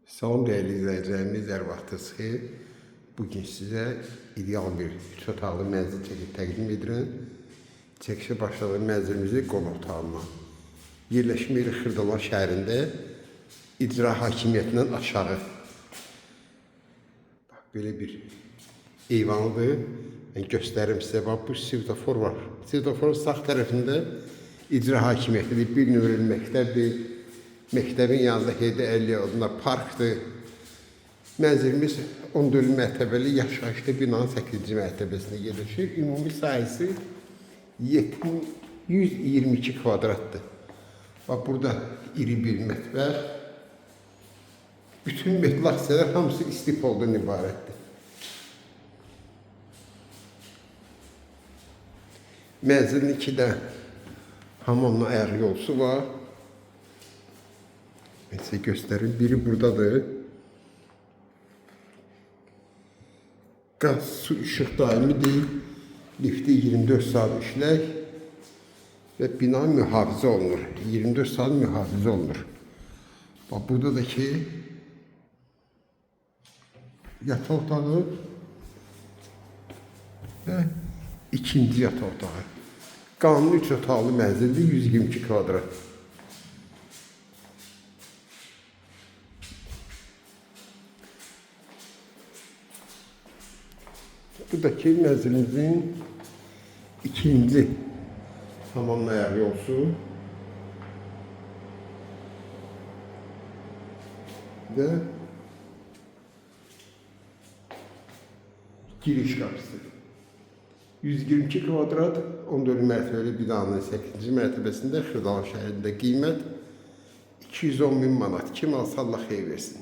Salam değerli izləyicilərimiz, hər vaxtınız xeyir. Bugün sizə ideal bir 3 otaqlı mənzil çəkib təqdim edirəm. Çəkişə başladığım mənzilimizi qonaq otağına. Yerləşmə yeri Xırdalan şəhərində, icra hakimiyyətindən aşağı. Bax, belə bir eyvanlıdır. Mən göstərim sizə. Bax, bu svetofor var. Svetoforun sağ tərəfində icra hakimiyyətidir. Bir nömrəli məktəbdir. Məktəbin yanında Heydər Əliyev adında parkdır. Mənzilimiz 14 mərtəbəli yaşayışlı binanın 8-ci mərtəbəsində yerləşir. Ümumi sahəsi 122 kvadratdır. Bax, burada iri bir mətbəx. Bütün metal hissələr hamısı istipoldan ibarətdir. Mənzilin 2 də hamamla ayaq yolsu var. Ben size göstereyim. Biri buradadır. Gaz, su, ışık daimi değil. Lifti 24 saat işler. Ve bina mühafizə olunur. 24 saat mühafizə olunur. Bak, burada da ki yataq otağı ve ikinci yataq otağı. Qanuni 3 otaqlı mənzildir, 122 kvadrat. Buradaki mənzilimizin ikinci tamamlayan yolsu ve giriş kapısı. 122 kvadrat, 14 mərtəbəli binanın 8-ci mərtəbəsində Xırdalan şəhərində qiymət 210.000 manat. Kim alsa Allah xeyir versin.